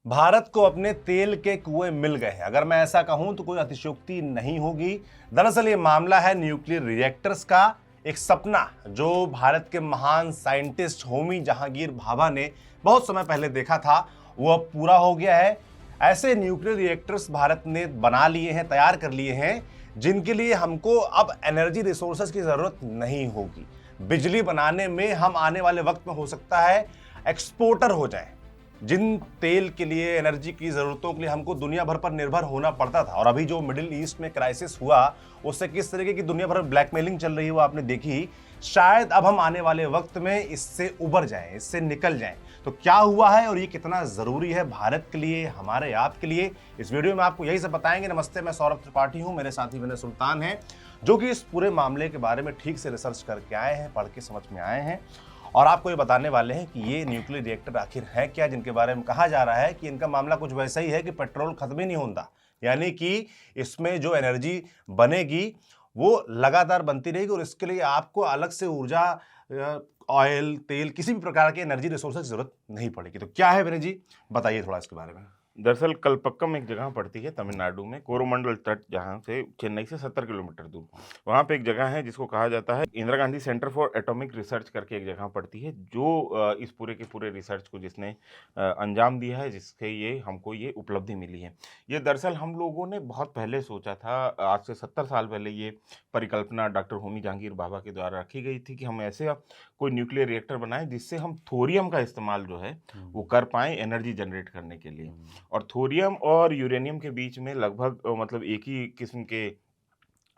भारत को अपने तेल के कुएं मिल गए हैं। अगर मैं ऐसा कहूं तो कोई अतिशयोक्ति नहीं होगी। दरअसल ये मामला है न्यूक्लियर रिएक्टर्स का। एक सपना जो भारत के महान साइंटिस्ट होमी जहांगीर भाभा ने बहुत समय पहले देखा था, वो अब पूरा हो गया है। ऐसे न्यूक्लियर रिएक्टर्स भारत ने बना लिए हैं, तैयार कर लिए हैं, जिनके लिए हमको अब एनर्जी रिसोर्सेज की जरूरत नहीं होगी। बिजली बनाने में हम आने वाले वक्त में हो सकता है एक्सपोर्टर हो जाएं। जिन तेल के लिए, एनर्जी की ज़रूरतों के लिए हमको दुनिया भर पर निर्भर होना पड़ता था, और अभी जो मिडिल ईस्ट में क्राइसिस हुआ, उससे किस तरीके की दुनिया भर में ब्लैकमेलिंग चल रही है वो आपने देखी। शायद अब हम आने वाले वक्त में इससे उबर जाएं, इससे निकल जाएं। तो क्या हुआ है और ये कितना ज़रूरी है भारत के लिए, हमारे आपके लिए, इस वीडियो में आपको यही सब बताएंगे। नमस्ते, मैं सौरभ त्रिपाठी हूँ, मेरे साथी विनय सुल्तान हैं, जो कि इस पूरे मामले के बारे में ठीक से रिसर्च करके आए हैं, पढ़ के समझ में आए हैं, और आपको ये बताने वाले हैं कि ये न्यूक्लियर रिएक्टर आखिर है क्या, जिनके बारे में कहा जा रहा है कि इनका मामला कुछ वैसा ही है कि पेट्रोल खत्म ही नहीं होता। यानी कि इसमें जो एनर्जी बनेगी वो लगातार बनती रहेगी, और इसके लिए आपको अलग से ऊर्जा, ऑयल, तेल, किसी भी प्रकार के एनर्जी रिसोर्सेज की जरूरत नहीं पड़ेगी। तो क्या है विनय जी, बताइए थोड़ा इसके बारे में। दरअसल कलपक्कम एक जगह पड़ती है तमिलनाडु में, कोरोमंडल तट, जहाँ से चेन्नई से 70 किलोमीटर दूर। वहाँ पे एक जगह है जिसको कहा जाता है Indira Gandhi centre for atomic research करके एक जगह पड़ती है, जो इस पूरे के पूरे रिसर्च को जिसने अंजाम दिया है, जिससे ये हमको ये उपलब्धि मिली है। ये दरअसल हम लोगों ने बहुत पहले सोचा था, आज से 70 साल पहले ये परिकल्पना डॉक्टर होमी जहांगीर भाभा के द्वारा रखी गई थी कि हम ऐसे कोई न्यूक्लियर रिएक्टर बनाएं जिससे हम थोरियम का इस्तेमाल जो है वो कर पाएं एनर्जी जनरेट करने के लिए। और थोरियम और यूरेनियम के बीच में लगभग मतलब एक ही किस्म के,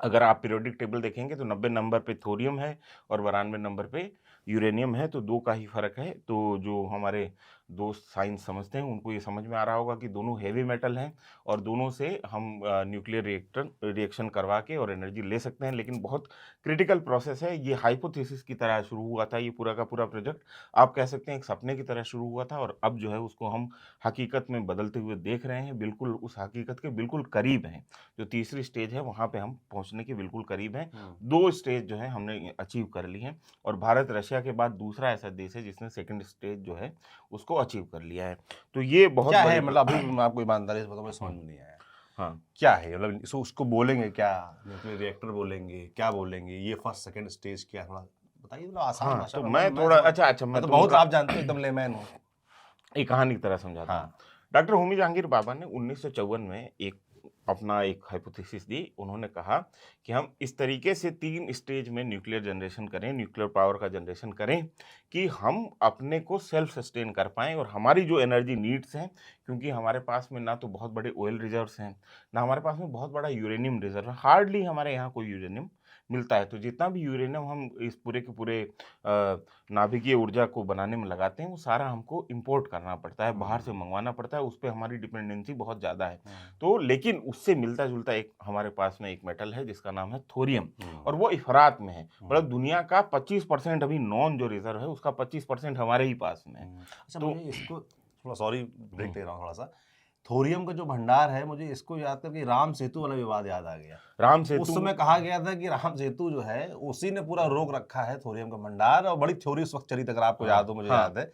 अगर आप पीरियोडिक टेबल देखेंगे तो 90 नंबर पे थोरियम है और 92 नंबर पे यूरेनियम है, तो दो का ही फर्क है। तो जो हमारे दोस्त साइंस समझते हैं उनको ये समझ में आ रहा होगा कि दोनों हेवी मेटल हैं और दोनों से हम न्यूक्लियर रिएक्शन करवा के और एनर्जी ले सकते हैं। लेकिन बहुत क्रिटिकल प्रोसेस है। ये हाइपोथेसिस की तरह शुरू हुआ था, ये पूरा का पूरा प्रोजेक्ट आप कह सकते हैं एक सपने की तरह शुरू हुआ था, और अब जो है उसको हम हकीकत में बदलते हुए देख रहे हैं। बिल्कुल उस हकीकत के बिल्कुल करीब हैं। जो तीसरी स्टेज है वहाँ पे हम पहुँचने के बिल्कुल करीब हैं। दो स्टेज जो है हमने अचीव कर ली हैं, और भारत रशिया के बाद दूसरा ऐसा देश है जिसने सेकंड स्टेज जो है उसको अचीव कर लिया है। तो ये बहुत क्या बड़ी है, मतलब अभी मैं आपको ईमानदारी से बताऊं, मुझे समझ में नहीं आया। हाँ, क्या है मतलब, इसको उसको बोलेंगे क्या, न्यूक्लियर रिएक्टर बोलेंगे, क्या बोलेंगे, ये फर्स्ट सेकंड स्टेज क्या है, थोड़ा बताइए, मतलब आसान हाँ, भाषा तो में। मैं मैं थोड़ा समझ, अच्छा मैं मैं तो तुमको बहुत, आप जानते हो, एकदम लेमैन हूँ। एक कहानी की तरह समझाता हूँ। हाँ। डॉक्टर होमी जहांगीर बाबा ने 1954 में अपना एक हाइपोथेसिस दी। उन्होंने कहा कि हम इस तरीके से 3 स्टेज में न्यूक्लियर जनरेशन करें, न्यूक्लियर पावर का जनरेशन करें कि हम अपने को सेल्फ सस्टेन कर पाएँ और हमारी जो एनर्जी नीड्स हैं, क्योंकि हमारे पास में ना तो बहुत बड़े ऑयल रिजर्व्स हैं, ना हमारे पास में बहुत बड़ा यूरेनियम रिजर्व है। हार्डली हमारे यहाँ कोई यूरेनियम मिलता है। तो जितना भी यूरेनियम हम इस पूरे के पूरे नाभिकीय ऊर्जा को बनाने में लगाते हैं, वो सारा हमको इंपोर्ट करना पड़ता है, बाहर से मंगवाना पड़ता है। उस पे हमारी डिपेंडेंसी बहुत ज़्यादा है। तो लेकिन उससे मिलता-जुलता एक हमारे पास में एक मेटल है जिसका नाम है थोरियम, और वो इफ़रात में है। मतलब दुनिया का 25% अभी नॉन जो रिज़र्व है उसका 25% हमारे ही पास में है। अच्छा, तो मुझे इसको थोड़ा, सॉरी ब्रेक ले रहा हूँ थोड़ा सा। थोरियम का जो भंडार है, मुझे इसको याद करके राम सेतु वाला विवाद याद आ गया। राम उस सेतु समय कहा गया था कि राम सेतु जो है उसी ने पूरा रोक रखा है थोरियम का भंडार, और बड़ी थ्योरी उस वक्त चली थी, अगर आपको हाँ, याद हो, मुझे हाँ। याद है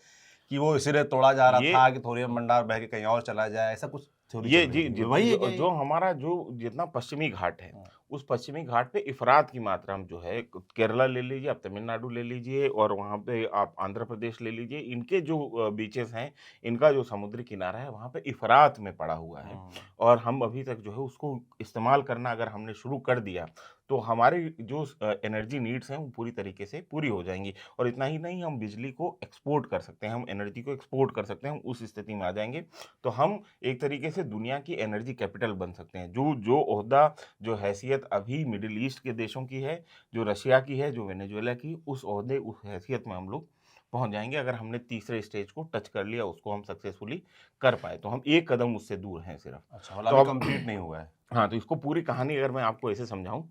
कि वो इसीलिए तोड़ा जा रहा ये था कि थोरियम भंडार बह के कहीं और चला जाए, ऐसा कुछ थ्योरी ये चल रही जी थी। जि वही है क्या जो ये? जो हमारा जो जितना पश्चिमी घाट है, हाँ। उस पश्चिमी घाट पे इफ़रात की मात्रा में जो है, केरला ले लीजिए, आप तमिलनाडु ले लीजिए, और वहाँ पे आप आंध्र प्रदेश ले लीजिए, इनके जो बीचेस हैं, इनका जो समुद्री किनारा है, वहाँ पे इफ़रात में पड़ा हुआ है। और हम अभी तक जो है उसको इस्तेमाल करना अगर हमने शुरू कर दिया, तो हमारी जो एनर्जी नीड्स हैं वो पूरी तरीके से पूरी हो जाएँगी। और इतना ही नहीं, हम बिजली को एक्सपोर्ट कर सकते हैं, हम एनर्जी को एक्सपोर्ट कर सकते हैं, हम उस स्थिति में आ जाएँगे। तो हम एक तरीके से दुनिया की एनर्जी कैपिटल बन सकते हैं। जो जो ओहदा, जो हैसियत अभी मिडिल ईस्ट के देशों की है, जो रशिया की है, जो वेनेजुएला की, उस ओहदे, उस हैसियत में हम लोग पहुँच जाएँगे अगर हमने तीसरे स्टेज को टच कर लिया, उसको हम सक्सेसफुली कर पाएँ। तो हम एक कदम उससे दूर हैं सिर्फ़। अच्छा, मतलब तो अभी अब कंप्लीट नहीं हुआ है। हाँ, तो इसको पूरी कहानी अगर मैं आपको ऐसे समझाऊँ,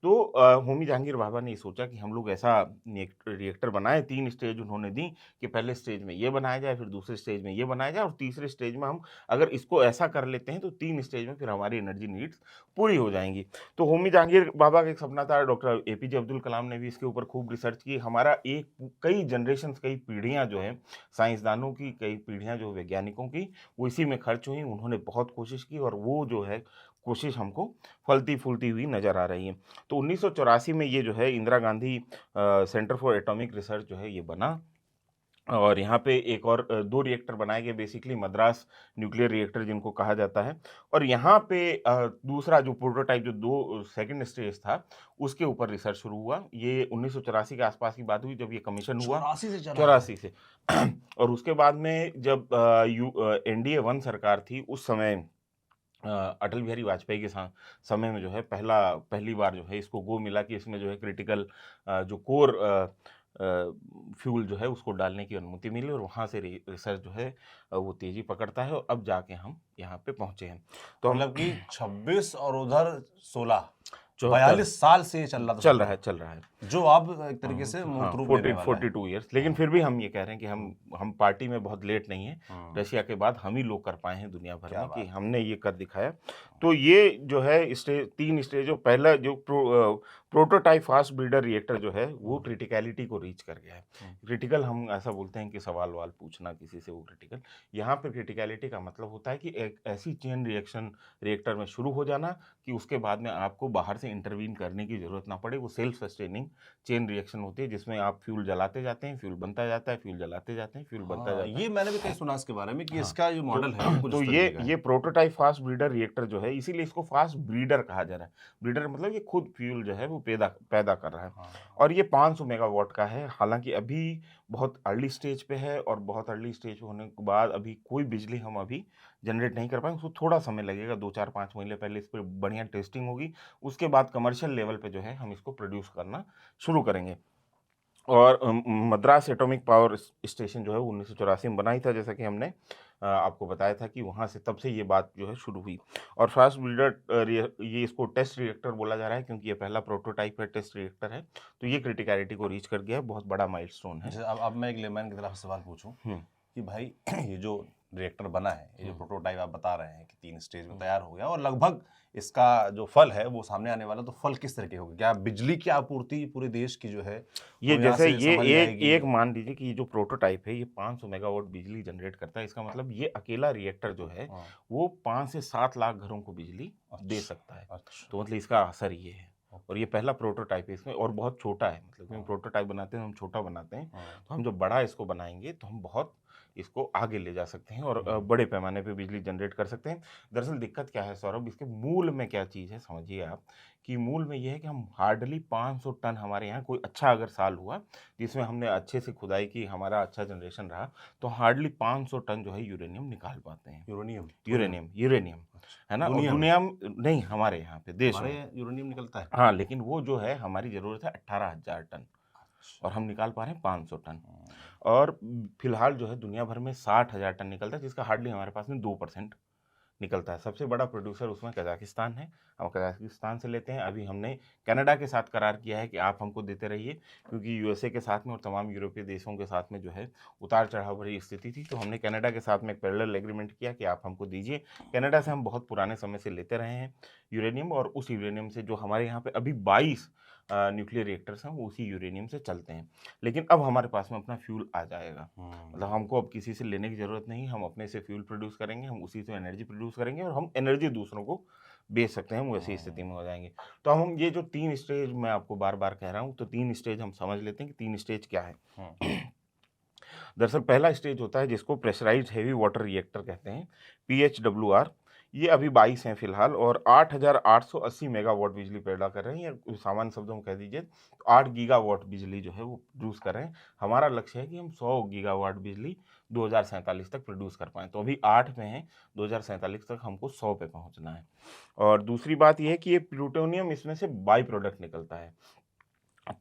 तो होमी जहांगीर भाभा ने ये सोचा कि हम लोग ऐसा रिएक्टर बनाए, 3 स्टेज उन्होंने दी कि पहले स्टेज में ये बनाया जाए, फिर दूसरे स्टेज में ये बनाया जाए और तीसरे स्टेज में हम अगर इसको ऐसा कर लेते हैं तो 3 स्टेज में फिर हमारी एनर्जी नीड्स पूरी हो जाएंगी। तो होमी जहांगीर बाबा का एक सपना था, डॉक्टर एपीजे अब्दुल कलाम ने भी इसके ऊपर खूब रिसर्च की। हमारा एक कई जनरेशन, कई पीढ़ियाँ जो हैं साइंसदानों की, कई पीढ़ियाँ जो वैज्ञानिकों की, वो इसी में खर्च हुई। उन्होंने बहुत कोशिश की और वो जो है कोशिश हमको फलती-फूलती हुई नज़र आ रही है। तो 1984 में ये जो है Indira Gandhi centre for atomic research जो है ये बना और यहाँ पे एक और 2 रिएक्टर बनाए गए, बेसिकली मद्रास न्यूक्लियर रिएक्टर जिनको कहा जाता है। और यहाँ पे दूसरा जो प्रोटोटाइप जो 2 सेकंड स्टेज था, उसके ऊपर रिसर्च शुरू हुआ। ये 1984 के आसपास की बात हुई जब ये कमीशन हुआ। 84 से चला है। 84 से और उसके बाद में जब एनडीए 1 सरकार थी, उस समय अटल बिहारी वाजपेयी के समय में जो है पहली बार जो है इसको गो मिला कि इसमें जो है क्रिटिकल जो कोर फ्यूल जो है उसको डालने की अनुमति मिली और वहाँ से रिसर्च जो है वो तेजी पकड़ता है और अब जाके हम यहाँ पे पहुँचे हैं। तो हम मतलब कि 26 और उधर 16, 74 42 साल से ये चल रहा था। चल रहा है। जो अब एक तरीके से मूर्त रूप लेने वाला है। 42 ईयर्स, लेकिन फिर भी हम ये कह रहे हैं कि हम पार्टी में बहुत लेट नहीं है। रशिया के बाद हम ही लोग कर पाए हैं दुनिया भर में कि हमने ये कर दिखाया। तो ये जो है 3 स्टेज, जो पहला जो प्रोटोटाइप फास्ट ब्रीडर रिएक्टर जो है वो क्रिटिकलिटी को रीच कर गया है। क्रिटिकल हम ऐसा बोलते हैं कि सवाल पूछना किसी से, वो क्रिटिकल। यहाँ पे क्रिटिकलिटी का मतलब होता है कि एक ऐसी चेन रिएक्शन रिएक्टर में शुरू हो जाना कि उसके बाद में आपको बाहर से इंटरवीन करने की जरूरत ना पड़े। वो सेल्फ सस्टेनिंग चेन रिएक्शन होती है जिसमें आप फ्यूल जलाते जाते हैं, फ्यूल बनता जाता है, फ्यूल जलाते जाते हैं, फ्यूल बनता जाता है। ये मैंने भी कहीं सुना इसके बारे में कि इसका जो मॉडल है कुछ तो इस तरीके का है। ये प्रोटोटाइप फास्ट ब्रीडर रिएक्टर जो है, इसीलिए इसको फास्ट ब्रीडर कहा जा रहा है। ब्रीडर मतलब ये खुद फ्यूल जो है वो पैदा कर रहा है। और ये 500 मेगावाट का है। हालांकि अभी बहुत अर्ली स्टेज पे है और बहुत अर्ली स्टेज पे होने के बाद अभी कोई बिजली हम अभी जनरेट नहीं कर पाएंगे। उसको थोड़ा समय लगेगा, 2-4-5 महीने पहले इस पर बढ़िया टेस्टिंग होगी। उसके बाद कमर्शियल लेवल पे जो है हम इसको प्रोड्यूस करना शुरू करेंगे। और मद्रास एटॉमिक पावर स्टेशन जो है 1984 में बनाई था, जैसा कि हमने आपको बताया था कि वहाँ से तब से ये बात जो है शुरू हुई। और फास्ट ब्रीडर ये इसको टेस्ट रिएक्टर बोला जा रहा है क्योंकि ये पहला प्रोटोटाइप है, टेस्ट रिएक्टर है। तो ये क्रिटिकलिटी को रीच कर गया है, बहुत बड़ा माइलस्टोन है। जैसे अब मैं एक लेमैन की तरफ सवाल पूछूं कि भाई ये जो रिएक्टर बना है, ये जो प्रोटोटाइप आप बता रहे हैं कि 3 स्टेज में तैयार हो गया और लगभग इसका जो फल है वो सामने आने वाला, तो फल किस तरह के होगा? क्या बिजली की आपूर्ति पूरे देश की जो है ये वो यहाँ जैसे से ये संभल जाएगी? एक मान लीजिए कि ये जो प्रोटोटाइप है ये 500 मेगावाट बिजली जनरेट करता है। इसका मतलब ये अकेला रिएक्टर जो है वो 5 से 7 लाख घरों को बिजली दे सकता है। तो मतलब इसका असर ये है। और ये पहला प्रोटोटाइप है इसमें, और बहुत छोटा है। मतलब हम प्रोटोटाइप बनाते हैं, हम छोटा बनाते हैं। तो हम जब बड़ा इसको बनाएंगे तो हम बहुत इसको आगे ले जा सकते हैं और बड़े पैमाने पे बिजली जनरेट कर सकते हैं। दरअसल दिक्कत क्या है सौरभ, इसके मूल में क्या चीज़ है समझिए आप, कि मूल में ये है कि हम हार्डली 500 टन, हमारे यहाँ कोई अच्छा अगर साल हुआ जिसमें हमने अच्छे से खुदाई की, हमारा अच्छा जनरेशन रहा, तो हार्डली 500 टन जो है यूरेनियम निकाल पाते हैं। यूरेनियम है ना। और दुनिया में नहीं, हमारे यहाँ पे देश में यूरेनियम निकलता है। हाँ, लेकिन वो जो है हमारी ज़रूरत है 18,000 टन और हम निकाल पा रहे हैं 500 टन। और फिलहाल जो है दुनिया भर में 60,000 टन निकलता है, जिसका हार्डली हमारे पास में 2% निकलता है। सबसे बड़ा प्रोड्यूसर उसमें कजाकिस्तान है। हम कजाकिस्तान से लेते हैं। अभी हमने कनाडा के साथ करार किया है कि आप हमको देते रहिए, क्योंकि यूएसए के साथ में और तमाम यूरोपीय देशों के साथ में जो है उतार चढ़ाव भरी स्थिति थी। तो हमने कनाडा के साथ में एक पैरेलल एग्रीमेंट किया कि आप हमको दीजिए। कनाडा से हम बहुत पुराने समय से लेते रहे हैं यूरेनियम, और उस यूरेनियम से जो हमारे यहाँ पे अभी 22 न्यूक्लियर रिएक्टर्स हैं वो उसी यूरेनियम से चलते हैं। लेकिन अब हमारे पास में अपना फ्यूल आ जाएगा। मतलब हमको अब किसी से लेने की ज़रूरत नहीं, हम अपने से फ्यूल प्रोड्यूस करेंगे, हम उसी से एनर्जी प्रोड्यूस करेंगे और हम एनर्जी दूसरों को बेच सकते हैं। हम वैसी स्थिति में हो जाएंगे। तो हम ये जो 3 स्टेज मैं आपको बार बार कह रहा हूँ, तो 3 स्टेज हम समझ लेते हैं कि 3 स्टेज क्या है। दरअसल पहला स्टेज होता है जिसको प्रेशराइज्ड हेवी वाटर रिएक्टर कहते हैं, PHWR। ये अभी 22 हैं फिलहाल और 8,880 मेगावाट बिजली पैदा कर रहे हैं, या सामान्य शब्दों में कह दीजिए तो 8 गीगावाट बिजली जो है वो प्रोड्यूस कर रहे हैं। हमारा लक्ष्य है कि हम 100 गीगावाट बिजली 2047 तक प्रोड्यूस कर पाएँ। तो अभी 8 में हैं, 2047 तक हमको 100 पे पहुंचना है। और दूसरी बात यह है कि ये प्लूटोनियम इसमें से बाई प्रोडक्ट निकलता है।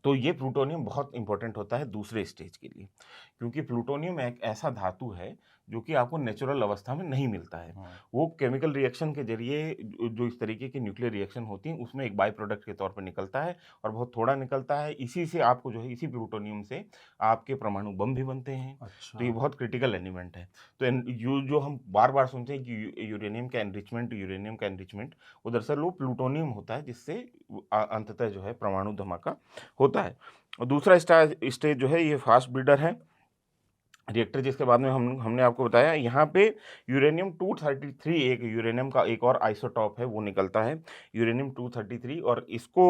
तो ये प्लूटोनियम बहुत इंपॉर्टेंट होता है दूसरे स्टेज के लिए, क्योंकि प्लूटोनियम एक ऐसा धातु है जो कि आपको नेचुरल अवस्था में नहीं मिलता है। वो केमिकल रिएक्शन के जरिए जो इस तरीके की न्यूक्लियर रिएक्शन होती है उसमें एक बाई प्रोडक्ट के तौर पर निकलता है और बहुत थोड़ा निकलता है। इसी से आपको जो है इसी प्लूटोनियम से आपके परमाणु बम भी बनते हैं। अच्छा। तो ये बहुत क्रिटिकल एलिमेंट है। तो जो हम बार बार सुनते हैं कि यूरेनियम का एनरिचमेंट, वो दरअसल वो प्लूटोनियम होता है जिससे अंततः जो है परमाणु धमाका होता है। और दूसरा स्टेज जो है ये फास्ट ब्रीडर है रिएक्टर, जिसके बाद में हमने आपको बताया यहाँ पे यूरेनियम 233 एक यूरेनियम का एक और आइसोटॉप है वो निकलता है यूरेनियम 233, और इसको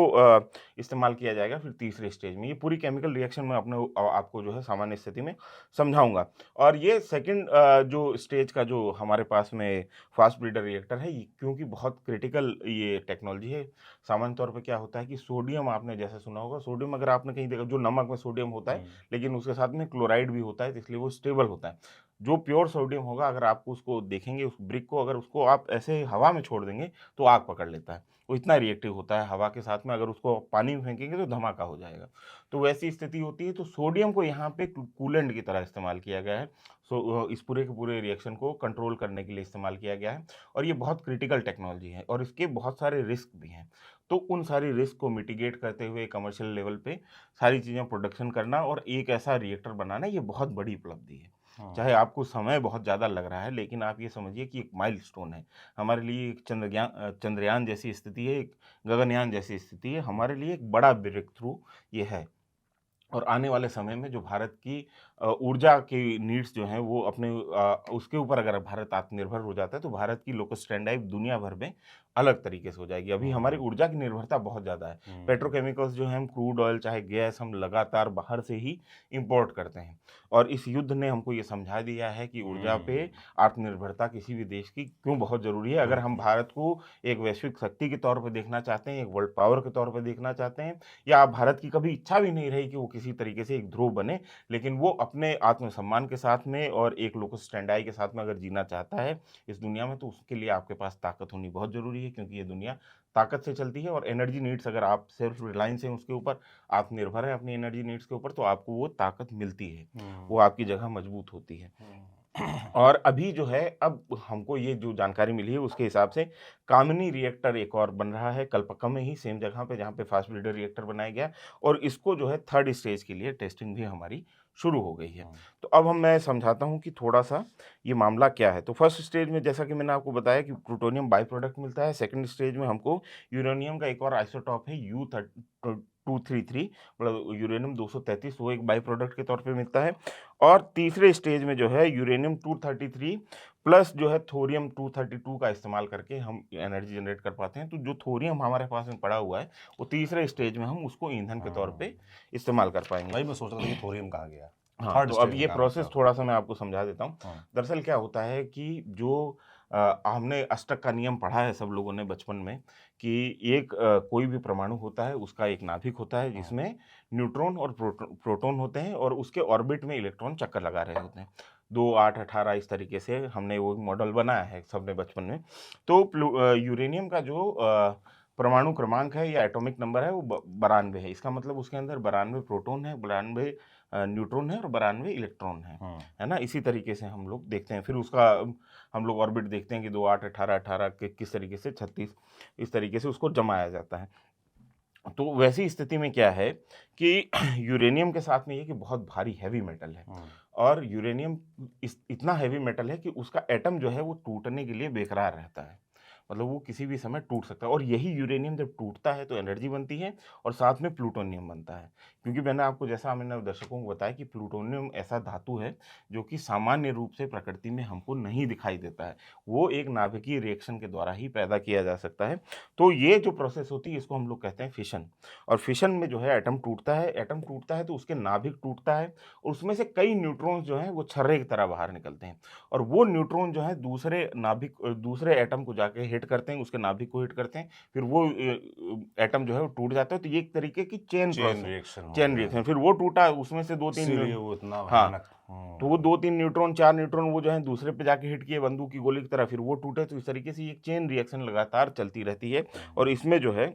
इस्तेमाल किया जाएगा फिर तीसरे स्टेज में। ये पूरी केमिकल रिएक्शन मैं आपको जो है सामान्य स्थिति में समझाऊंगा। और ये सेकंड जो स्टेज का जो हमारे पास में फास्ट ब्रीडर रिएक्टर है, क्योंकि बहुत क्रिटिकल ये टेक्नोलॉजी है। सामान्य तौर पर क्या होता है कि सोडियम, आपने जैसे सुना होगा, सोडियम अगर आपने कहीं देखा, जो नमक में सोडियम होता है लेकिन उसके साथ में क्लोराइड भी होता है, तो इसलिए वो स्टेबल होता है। जो प्योर सोडियम होगा, अगर आपको उसको देखेंगे, उस ब्रिक को अगर उसको आप ऐसे हवा में छोड़ देंगे तो आग पकड़ लेता है। वो इतना रिएक्टिव होता है हवा के साथ में, अगर उसको पानी में फेंकेंगे तो धमाका हो जाएगा। तो वैसी स्थिति होती है। तो सोडियम को यहाँ पे कूलेंट की तरह इस्तेमाल किया गया है। इस पूरे के पूरे रिएक्शन को कंट्रोल करने के लिए इस्तेमाल किया गया है। और ये बहुत क्रिटिकल टेक्नोलॉजी है और इसके बहुत सारे रिस्क भी हैं। तो उन सारी रिस्क को मिटिगेट करते हुए कमर्शियल लेवल पे सारी चीज़ें प्रोडक्शन करना और एक ऐसा रिएक्टर बनाना, ये बहुत बड़ी उपलब्धि है। चाहे आपको समय बहुत ज़्यादा लग रहा है, लेकिन आप ये समझिए कि एक माइलस्टोन है हमारे लिए। एक चंद्रयान जैसी स्थिति है, एक गगनयान जैसी स्थिति है, हमारे लिए एक बड़ा ब्रेक थ्रू ये है। और आने वाले समय में जो भारत की ऊर्जा की नीड्स जो हैं वो अपने उसके ऊपर अगर भारत आत्मनिर्भर हो जाता है तो भारत की लोकल स्टैंडर्ड दुनिया भर में अलग तरीके से हो जाएगी। अभी हमारी ऊर्जा की निर्भरता बहुत ज़्यादा है। पेट्रोकेमिकल्स जो हैं, हम क्रूड ऑयल चाहे गैस, हम लगातार बाहर से ही इंपोर्ट करते हैं। और इस युद्ध ने हमको ये समझा दिया है कि ऊर्जा पे आत्मनिर्भरता किसी भी देश की क्यों बहुत ज़रूरी है। अगर हम भारत को एक वैश्विक शक्ति के तौर पर देखना चाहते हैं, एक वर्ल्ड पावर के तौर पर देखना चाहते हैं, या भारत की कभी इच्छा भी नहीं रही कि वो किसी तरीके से एक ध्रुव बने, लेकिन वो अपने आत्मसम्मान के साथ में और एक लोकल स्टैंडर्ड के साथ में अगर जीना चाहता है इस दुनिया में, तो उसके लिए आपके पास ताकत होनी बहुत ज़रूरी है। क्योंकि ये दुनिया ताकत से चलती है और एनर्जी नीड्स, अगर आप सेल्फ रिलायंस हैं उसके ऊपर, आत्मनिर्भर है अपनी एनर्जी नीड्स के ऊपर, तो आपको वो ताकत मिलती है, वो आपकी जगह मजबूत होती है। और अभी जो है, अब हमको ये जो जानकारी मिली है उसके हिसाब से कामिनी रिएक्टर एक और बन रहा है कलपक्कम में ही, सेम जगह पे जहाँ पे फास्ट ब्रीडर रिएक्टर बनाया गया, और इसको जो है थर्ड स्टेज के लिए टेस्टिंग भी हमारी शुरू हो गई है। तो अब मैं समझाता हूँ कि थोड़ा सा ये मामला क्या है। तो फर्स्ट स्टेज में जैसा कि मैंने आपको बताया कि प्लूटोनियम बाई प्रोडक्ट मिलता है। सेकंड स्टेज में हमको यूरेनियम का एक और आइसोटॉप है U233, मतलब यूरेनियम 233, वो एक बाई प्रोडक्ट के तौर पे मिलता है। और तीसरे स्टेज में जो है यूरेनियम 233 प्लस जो है थोरियम 232 का इस्तेमाल करके हम एनर्जी जनरेट कर पाते हैं। तो जो थोरियम हमारे पास में पड़ा हुआ है वो तीसरे स्टेज में हम उसको ईंधन के तौर पे इस्तेमाल कर पाएंगे। भाई मैं सोच रहा था कि थोरियम कहाँ गया। हाँ, तो अब ये प्रोसेस थोड़ा सा मैं आपको समझा देता हूँ। दरअसल क्या होता है कि जो हमने अष्टक का नियम पढ़ा है सब लोगों ने बचपन में, कि एक कोई भी परमाणु होता है उसका एक नाभिक होता है जिसमें न्यूट्रॉन और प्रोटॉन होते हैं, और उसके ऑर्बिट में इलेक्ट्रॉन चक्कर लगा रहे होते हैं। 2, 8, 18 इस तरीके से हमने वो मॉडल बनाया है सबने बचपन में। तो यूरेनियम का जो परमाणु क्रमांक है या एटॉमिक नंबर है वो 92 है। इसका मतलब उसके अंदर 92 प्रोटॉन है, 92 न्यूट्रॉन है और 92 इलेक्ट्रॉन है ना। इसी तरीके से हम लोग देखते हैं। फिर उसका हम लोग ऑर्बिट देखते हैं कि 2, 8, 18, 18 के किस तरीके से 36, इस तरीके से उसको जमाया जाता है। तो वैसी स्थिति में क्या है कि यूरेनियम के साथ में ये कि बहुत भारी हैवी मेटल है, और यूरेनियम इतना हैवी मेटल है कि उसका एटम जो है वो टूटने के लिए बेकरार रहता है। मतलब वो किसी भी समय टूट सकता है। और यही यूरेनियम जब टूटता है तो एनर्जी बनती है और साथ में प्लूटोनियम बनता है। क्योंकि मैंने दर्शकों को बताया कि प्लूटोनियम ऐसा धातु है जो कि सामान्य रूप से प्रकृति में हमको नहीं दिखाई देता है। वो एक नाभिकीय रिएक्शन के द्वारा ही पैदा किया जा सकता है। तो ये जो प्रोसेस होती है इसको हम लोग कहते हैं फिशन। और फिशन में जो है एटम टूटता है तो उसके नाभिक टूटता है, और उसमें से कई न्यूट्रॉन्स जो हैं वो छर्रे की तरह बाहर निकलते हैं। और वो न्यूट्रॉन जो है दूसरे एटम को जाके हिट करते हैं, उसके नाभिक को हिट करते हैं, फिर वो एटम जो है वो टूट जाता है। तो ये एक तरीके की चेन रिएक्शन, फिर वो टूटा, उसमें से 2-3 वो इतना हाँ, तो वो 2-3 न्यूट्रॉन 4 न्यूट्रॉन वो जो है दूसरे पे जाके हिट किए बंदूक की गोली की तरह, फिर वो टूटे। तो इस तरीके से एक चेन रिएक्शन लगातार चलती रहती है। और इसमें जो है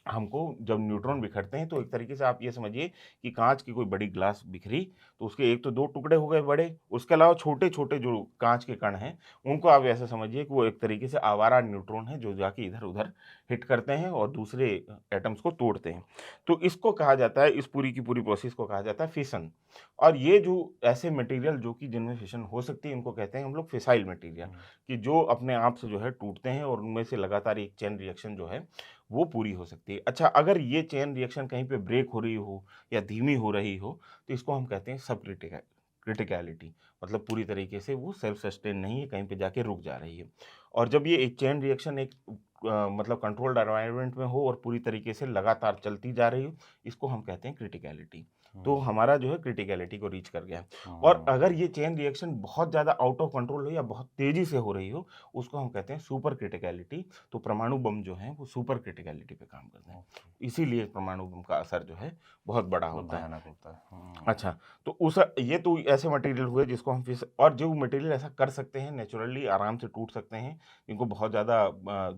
हमको जब न्यूट्रॉन बिखरते हैं तो एक तरीके से आप ये समझिए कि कांच की कोई बड़ी ग्लास बिखरी तो उसके एक तो दो टुकड़े हो गए बड़े, उसके अलावा छोटे छोटे जो कांच के कण हैं उनको आप ऐसे समझिए कि वो एक तरीके से आवारा न्यूट्रॉन है जो जाके इधर उधर हिट करते हैं और दूसरे एटम्स को तोड़ते हैं। तो इसको कहा जाता है, इस पूरी की पूरी प्रोसेस को कहा जाता है फिशन। और ये जो ऐसे मटेरियल जो कि जिनमें फिशन हो सकती है इनको कहते हैं हम लोग फिसाइल मटेरियल, कि जो अपने आप से जो है टूटते हैं और उनमें से लगातार एक चेन रिएक्शन जो है वो पूरी हो सकती है। अच्छा, अगर ये चेन रिएक्शन कहीं पे ब्रेक हो रही हो या धीमी हो रही हो तो इसको हम कहते हैं सब क्रिटिकलिटी, मतलब पूरी तरीके से वो सेल्फ सस्टेन नहीं है, कहीं पे जाके रुक जा रही है। और जब ये एक चेन रिएक्शन एक मतलब कंट्रोल्ड एनवायरनमेंट में हो और पूरी तरीके से लगातार चलती जा रही हो, इसको हम कहते हैं क्रिटिकलिटी। तो हमारा जो है क्रिटिकलिटी को रीच कर गया है। और अगर ये चेन रिएक्शन बहुत ज़्यादा आउट ऑफ कंट्रोल हो या बहुत तेज़ी से हो रही हो, उसको हम कहते हैं सुपर क्रिटिकलिटी। तो परमाणु बम जो हैं वो सुपर क्रिटिकलिटी पे काम करते हैं, इसीलिए परमाणु बम का असर जो है बहुत बड़ा होता है। भयानक होता है। अच्छा, तो उस ये तो ऐसे मटेरियल हुए जिसको हम फिर, और जो मटेरियल ऐसा कर सकते हैं नेचुरली आराम से टूट सकते हैं, जिनको बहुत ज़्यादा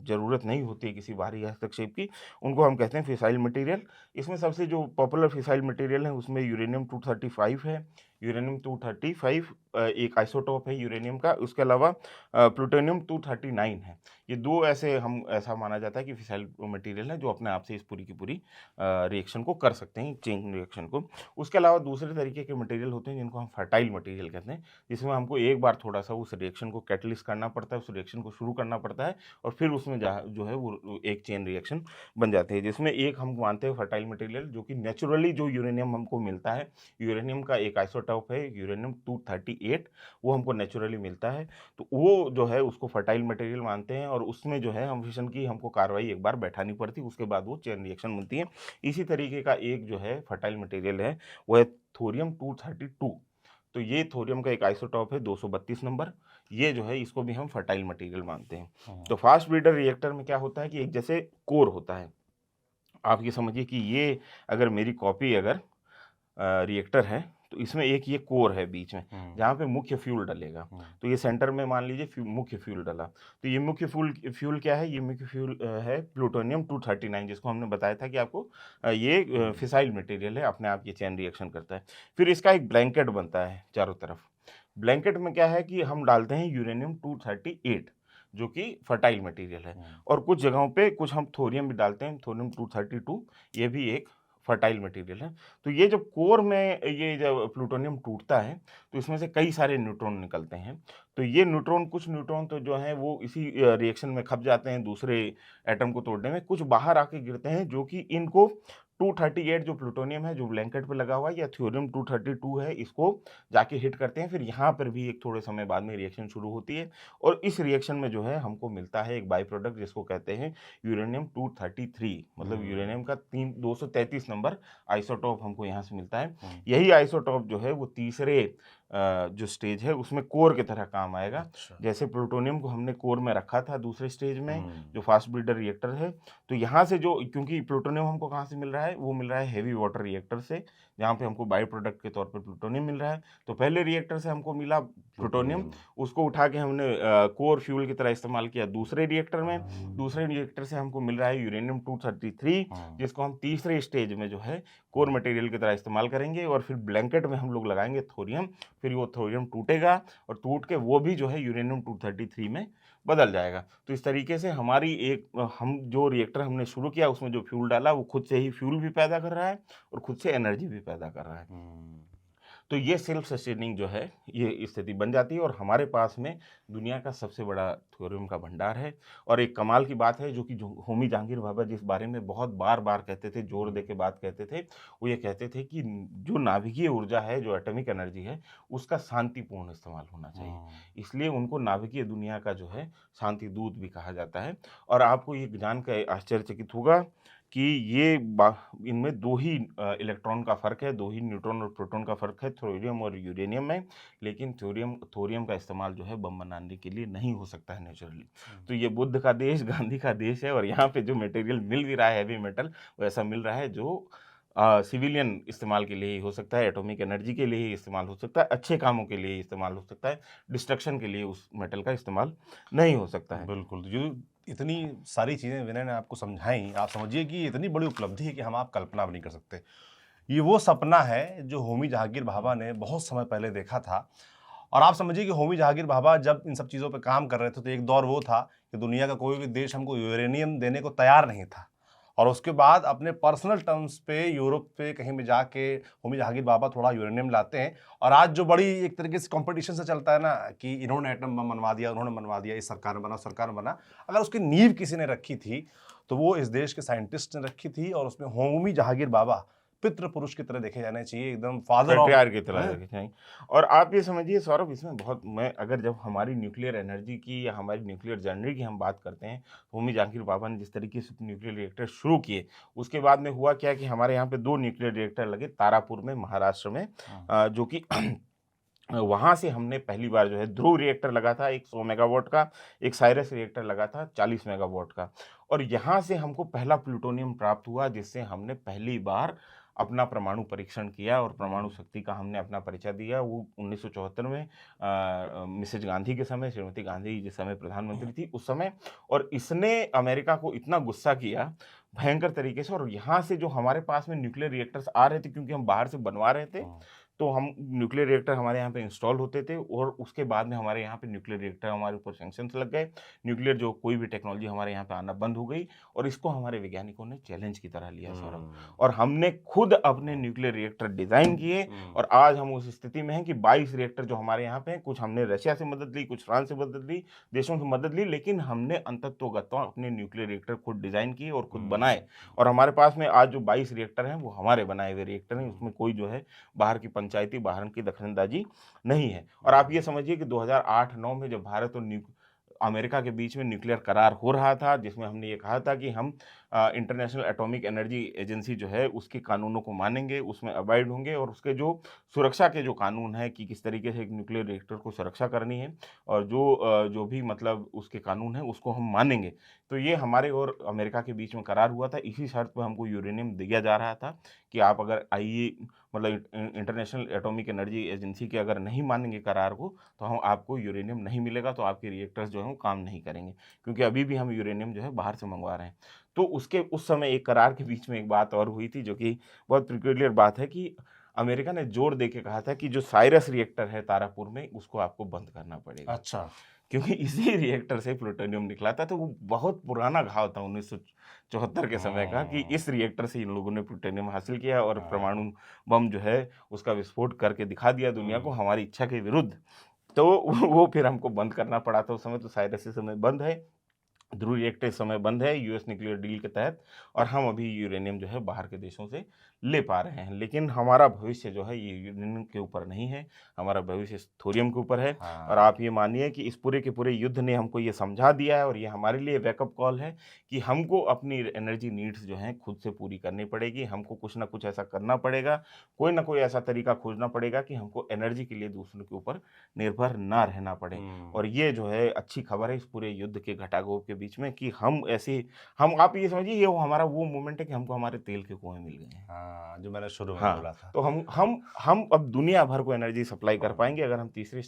ज़रूरत नहीं होती है किसी बाहरी हस्तक्षेप की, उनको हम कहते हैं फिसाइल मटेरियल। इसमें सबसे जो पॉपुलर फिसाइल मटेरियल है उसमें यूरेनियम 235 है। यूरेनियम 235 एक आइसोटोप है यूरेनियम का। उसके अलावा प्लूटोनियम 239 है। ये दो ऐसे हम ऐसा माना जाता है कि फिसाइल मटेरियल है जो अपने आप से इस पूरी की पूरी रिएक्शन को कर सकते हैं, चेन रिएक्शन को। उसके अलावा दूसरे तरीके के मटेरियल होते हैं जिनको हम फर्टाइल मटेरियल कहते हैं, जिसमें हमको एक बार थोड़ा सा उस रिएक्शन को कैटलिस्ट करना पड़ता है, उस रिएक्शन को शुरू करना पड़ता है और फिर उसमें जो है वो एक चेन रिएक्शन बन जाती है। जिसमें एक हम मानते हैं फर्टाइल मटेरियल जो कि नेचुरली जो यूरेनियम हमको मिलता है, यूरेनियम का एक आइसोटोप है यूरेनियम 238, वो हमको नेचुरली मिलता है। तो वो जो है उसको फर्टाइल मटेरियल मानते हैं और उसमें जो है हम फिशन की हमको कार्रवाई एक बार बैठानी पड़ती है, उसके बाद वो चेन रिएक्शन बनती है। इसी तरीके का एक जो है फर्टाइल मटेरियल है वो है थोरियम 232। तो ये थोरियम का एक आइसोटॉप है 232 नंबर। ये जो है इसको भी हम फर्टाइल मटेरियल मानते हैं। तो फास्ट ब्रीडर रिएक्टर में क्या होता है कि एक जैसे कोर होता है, आप ये समझिए कि ये अगर मेरी कॉपी अगर रिएक्टर है तो इसमें एक ये कोर है बीच में जहाँ पे मुख्य फ्यूल डलेगा। तो ये सेंटर में मान लीजिए मुख्य फ्यूल डला, तो ये मुख्य फ्यूल क्या है, ये मुख्य फ्यूल है प्लूटोनियम 239, जिसको हमने बताया था कि आपको ये फिसाइल मटेरियल है, अपने आप ये चेन रिएक्शन करता है। फिर इसका एक ब्लैंकेट बनता है चारों तरफ। ब्लैंकेट में क्या है कि हम डालते हैं यूरेनियम 238 जो कि फर्टाइल मटेरियल है, और कुछ जगहों पे कुछ हम थोरियम भी डालते हैं, थोरियम 232, ये भी एक फर्टाइल मटेरियल है। तो ये जब कोर में ये जब प्लूटोनियम टूटता है तो इसमें से कई सारे न्यूट्रॉन निकलते हैं। तो ये न्यूट्रॉन, कुछ न्यूट्रॉन तो जो हैं वो इसी रिएक्शन में खप जाते हैं दूसरे एटम को तोड़ने में, कुछ बाहर आके गिरते हैं जो कि इनको 238 जो प्लूटोनियम है जो ब्लैंकेट पे लगा हुआ है या थ्योरियम 232 है, इसको जाके हिट करते हैं। फिर यहाँ पर भी एक थोड़े समय बाद में रिएक्शन शुरू होती है और इस रिएक्शन में जो है हमको मिलता है एक बाई प्रोडक्ट जिसको कहते हैं यूरेनियम 233, मतलब यूरेनियम का 233 नंबर आइसोटॉप हमको यहाँ से मिलता है। यही आइसोटॉप जो है वो तीसरे जो स्टेज है उसमें कोर की तरह काम आएगा। अच्छा। जैसे प्लूटोनियम को हमने कोर में रखा था दूसरे स्टेज में जो फास्ट ब्रीडर रिएक्टर है, तो यहाँ से जो, क्योंकि प्लूटोनियम हमको कहाँ से मिल रहा है, वो मिल रहा है हेवी वाटर रिएक्टर से, जहाँ पे हमको बाई प्रोडक्ट के तौर पर प्लूटोनियम मिल रहा है। तो पहले रिएक्टर से हमको मिला प्लूटोनियम, उसको उठा के हमने कोर फ्यूल की तरह इस्तेमाल किया दूसरे रिएक्टर में। दूसरे रिएक्टर से हमको मिल रहा है यूरेनियम 233, जिसको हम तीसरे स्टेज में जो है कोर मटेरियल की तरह इस्तेमाल करेंगे और फिर ब्लैंकेट में हम लोग लगाएंगे थोरियम। फिर वो थोरियम टूटेगा और टूट के वो भी जो है यूरेनियम 233 में बदल जाएगा। तो इस तरीके से हमारी एक हम जो रिएक्टर हमने शुरू किया उसमें जो फ्यूल डाला वो खुद से ही फ्यूल भी पैदा कर रहा है और खुद से एनर्जी भी पैदा कर रहा है। तो ये सेल्फ सस्टेनिंग जो है ये स्थिति बन जाती है और हमारे पास में दुनिया का सबसे बड़ा थ्योरम का भंडार है। और एक कमाल की बात है जो कि होमी जहांगीर भाभा जिस बारे में बहुत बार बार कहते थे, जोर दे के बात कहते थे, वो ये कहते थे कि जो नाभिकीय ऊर्जा है, जो एटॉमिक एनर्जी है, उसका शांतिपूर्ण इस्तेमाल होना चाहिए। इसलिए उनको नाभिकीय दुनिया का जो है शांति दूत भी कहा जाता है। और आपको ये जान कर आश्चर्यचकित होगा कि ये इनमें दो ही इलेक्ट्रॉन का फ़र्क है, दो ही न्यूट्रॉन और प्रोटॉन का फ़र्क है थोरियम और यूरेनियम में। लेकिन थोरियम का इस्तेमाल जो है बम बनाने के लिए नहीं हो सकता है नेचुरली। तो ये बुद्ध का देश, गांधी का देश है और यहाँ पे जो मटेरियल मिल भी रहा है हैवी मेटल, वो ऐसा मिल रहा है जो सिविलियन इस्तेमाल के लिए ही हो सकता है, एटॉमिक एनर्जी के लिए ही इस्तेमाल हो सकता है, अच्छे कामों के लिए इस्तेमाल हो सकता है, डिस्ट्रक्शन के लिए उस मेटल का इस्तेमाल नहीं हो सकता है। बिल्कुल, जो इतनी सारी चीज़ें विनय ने आपको समझाई, आप समझिए कि इतनी बड़ी उपलब्धि है कि हम आप कल्पना भी नहीं कर सकते। ये वो सपना है जो होमी जहांगीर भाभा ने बहुत समय पहले देखा था। और आप समझिए कि होमी जहांगीर भाभा जब इन सब चीज़ों पे काम कर रहे थे, तो एक दौर वो था कि दुनिया का कोई भी देश हमको यूरेनियम देने को तैयार नहीं था। और उसके बाद अपने पर्सनल टर्म्स पे यूरोप पे कहीं भी जाके होमी जहांगीर भाभा थोड़ा यूरेनियम लाते हैं। और आज जो बड़ी एक तरीके से कंपटीशन से चलता है ना कि इन्होंने एटम बम बनवा दिया, उन्होंने बनवा दिया, इस सरकार ने बना, उस सरकार ने बना, अगर उसकी नींव किसी ने रखी थी तो वो इस देश के साइंटिस्ट ने रखी थी। और उसमें होमी जहांगीर भाभा पितृ पुरुष की तरह देखे जाने चाहिए, एकदम फादर ऑफ। पेट्रियार्क की तरह देखे जाएँ। और आप ये समझिए सौरभ, इसमें बहुत मैं अगर जब हमारी न्यूक्लियर एनर्जी की या हमारी न्यूक्लियर जर्नी की हम बात करते हैं, होमी जहांगीर भाभा ने जिस तरीके से न्यूक्लियर रिएक्टर शुरू किए, उसके बाद में हुआ क्या कि हमारे यहाँ पे 2 न्यूक्लियर रिएक्टर लगे तारापुर में, महाराष्ट्र में, जो कि वहाँ से हमने पहली बार जो है ध्रुव रिएक्टर लगा था, एक 100 मेगावाट का, एक साइरस रिएक्टर लगा था 40 मेगावाट का। और यहाँ से हमको पहला प्लूटोनियम प्राप्त हुआ, जिससे हमने पहली बार अपना परमाणु परीक्षण किया और परमाणु शक्ति का हमने अपना परिचय दिया। वो 1974 में मिसेज गांधी के समय, श्रीमती गांधी जिस समय प्रधानमंत्री थी उस समय। और इसने अमेरिका को इतना गुस्सा किया भयंकर तरीके से, और यहाँ से जो हमारे पास में न्यूक्लियर रिएक्टर्स आ रहे थे, क्योंकि हम बाहर से बनवा रहे थे, तो हम न्यूक्लियर रिएक्टर हमारे यहाँ पे इंस्टॉल होते थे। और उसके बाद में हमारे यहाँ पे न्यूक्लियर रिएक्टर हमारे ऊपर सैंक्शंस लग गए, न्यूक्लियर जो कोई भी टेक्नोलॉजी हमारे यहाँ पे आना बंद हो गई। और इसको हमारे वैज्ञानिकों ने चैलेंज की तरह लिया सौरभ, और हमने खुद अपने न्यूक्लियर रिएक्टर डिजाइन किए। और आज हम उस स्थिति में हैं कि 22 रिएक्टर जो हमारे यहाँ पे हैं, कुछ हमने रशिया से मदद ली, कुछ फ्रांस से मदद ली, देशों से मदद ली, लेकिन हमने अंततोगत्वा अपने न्यूक्लियर रिएक्टर खुद डिजाइन किए और खुद बनाए। और हमारे पास में आज जो 22 रिएक्टर हैं वो हमारे बनाए हुए रिएक्टर हैं, उसमें कोई जो है बाहर की पंचायती, बाहर की दखलंदाजी नहीं है। और आप ये समझिए कि 2008-9 में जब भारत और अमेरिका के बीच में न्यूक्लियर करार हो रहा था, जिसमें हमने ये कहा था कि हम इंटरनेशनल एटॉमिक एनर्जी एजेंसी जो है उसके कानूनों को मानेंगे, उसमें अबाइड होंगे, और उसके जो सुरक्षा के जो कानून है कि किस तरीके से एक न्यूक्लियर रिएक्टर को सुरक्षा करनी है, और जो भी मतलब उसके कानून है उसको हम मानेंगे। तो ये हमारे और अमेरिका के बीच में करार हुआ था। इसी शर्त पर हमको यूरेनियम दिया जा रहा था कि आप अगर मतलब इंटरनेशनल एटॉमिक एनर्जी एजेंसी के अगर नहीं मानेंगे करार को, तो हम आपको यूरेनियम नहीं मिलेगा, तो आपके रिएक्टर्स जो हैं वो काम नहीं करेंगे, क्योंकि अभी भी हम यूरेनियम जो है बाहर से मंगवा रहे हैं। तो उसके उस समय एक करार के बीच में एक बात और हुई थी, जो कि बहुत पिक्यूलियर बात है, कि अमेरिका ने जोर दे के कहा था कि जो साइरस रिएक्टर है तारापुर में, उसको आपको बंद करना पड़ेगा। अच्छा। क्योंकि इसी रिएक्टर से प्लूटोनियम निकला था। तो वो बहुत पुराना घाव था 1974 के समय का, कि इस रिएक्टर से इन लोगों ने प्लूटोनियम हासिल किया और परमाणु बम जो है उसका विस्फोट करके दिखा दिया दुनिया को हमारी इच्छा के विरुद्ध। तो वो फिर हमको बंद करना पड़ा था उस समय। तो साइरस इस समय बंद है, ध्रुव रिएक्टर इस समय बंद है यूएस न्यूक्लियर डील के तहत, और हम अभी यूरेनियम जो है बाहर के देशों से ले पा रहे हैं। लेकिन हमारा भविष्य जो है ये यूरेनियम के ऊपर नहीं है, हमारा भविष्य थोरियम के ऊपर है। और आप ये मानिए कि इस पूरे के पूरे युद्ध ने हमको ये समझा दिया है, और ये हमारे लिए वेकअप कॉल है कि हमको अपनी एनर्जी नीड्स जो हैं खुद से पूरी करनी पड़ेगी। हमको कुछ ना कुछ ऐसा करना पड़ेगा, कोई ना कोई ऐसा तरीका खोजना पड़ेगा कि हमको एनर्जी के लिए दूसरों के ऊपर निर्भर ना रहना पड़े। और ये जो है अच्छी खबर है इस पूरे युद्ध के घटाघोट के बीच में, कि हम आप ये समझिए ये हमारा वो मोमेंट है कि हमको हमारे तेल के कुएं मिल गए हैं। जो मैंने शुरू में बोला था। तो हम अब दुनिया भर को एनर्जी सप्लाई कर पाएंगे अगर हम तीसरा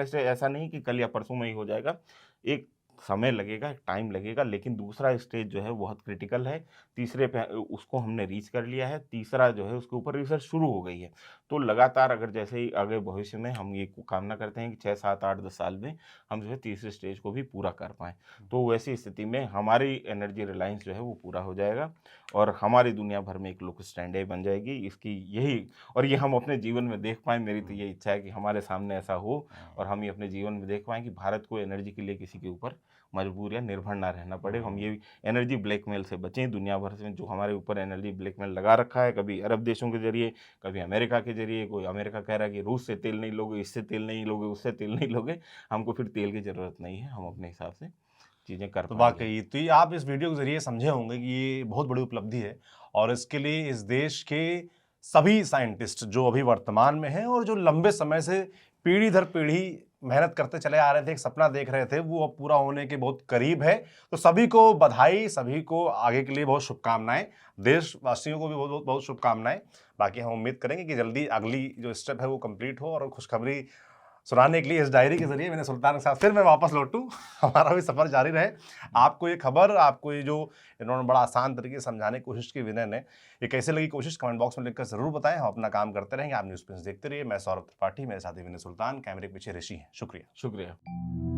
स्टेज ऐसा नहीं कि कल या परसों में ही हो जाएगा, एक समय लगेगा, एक टाइम लगेगा, लेकिन दूसरा स्टेज जो है बहुत क्रिटिकल है। तीसरे पे उसको हमने रीच कर लिया है, तीसरा जो है उसके ऊपर रिसर्च शुरू हो गई है। तो लगातार अगर जैसे ही आगे भविष्य में हम ये कामना करते हैं कि 6, 7, 8, 10 साल में हम जो है तीसरे स्टेज को भी पूरा कर पाएँ, तो वैसी स्थिति में हमारी एनर्जी रिलायंस जो है वो पूरा हो जाएगा और हमारी दुनिया भर में एक लोक स्टैंडर्ड बन जाएगी। इसकी यही और ये हम अपने जीवन में देख पाएँ। मेरी तो ये इच्छा है कि हमारे सामने ऐसा हो और हम ये अपने जीवन में देख पाएँ कि भारत को एनर्जी के लिए किसी के ऊपर मजबूर या निर्भर ना रहना पड़े। हम ये एनर्जी ब्लैकमेल से बचें। दुनिया भर से जो हमारे ऊपर एनर्जी ब्लैकमेल लगा रखा है, कभी अरब देशों के जरिए, कभी अमेरिका के जरिए। कोई अमेरिका कह रहा है कि रूस से तेल नहीं लोगे, इससे तेल नहीं लोगे, उससे तेल नहीं लोगे। हमको फिर तेल की ज़रूरत नहीं है, हम अपने हिसाब से चीज़ें कर तो पाएंगे। वाकई तो ये आप इस वीडियो के जरिए समझे होंगे कि ये बहुत बड़ी उपलब्धि है और इसके लिए इस देश के सभी साइंटिस्ट जो अभी वर्तमान में हैं और जो लंबे समय से पीढ़ी दर पीढ़ी मेहनत करते चले आ रहे थे, एक सपना देख रहे थे, वो अब पूरा होने के बहुत करीब है। तो सभी को बधाई, सभी को आगे के लिए बहुत शुभकामनाएं, देशवासियों को भी बहुत बहुत बहुत शुभकामनाएं। बाकी हम उम्मीद करेंगे कि जल्दी अगली जो स्टेप है वो कंप्लीट हो और खुशखबरी सुनाने के लिए इस डायरी के जरिए मैंने सुल्तान के साथ फिर मैं वापस लौटूं, हमारा भी सफर जारी रहे। आपको ये खबर, आपको ये जो इन्होंने बड़ा आसान तरीके से समझाने की कोशिश की विनय ने, ये कैसे लगी कोशिश कमेंट बॉक्स में लिखकर जरूर बताएं। हम अपना काम करते रहेंगे, आप न्यूज़ प्रिंस देखते रहिए। मैं सौरभ त्रिपाठी, मेरे साथी विनय सुल्तान, कैमरे के पीछे ऋषि हैं। शुक्रिया। शुक्रिया।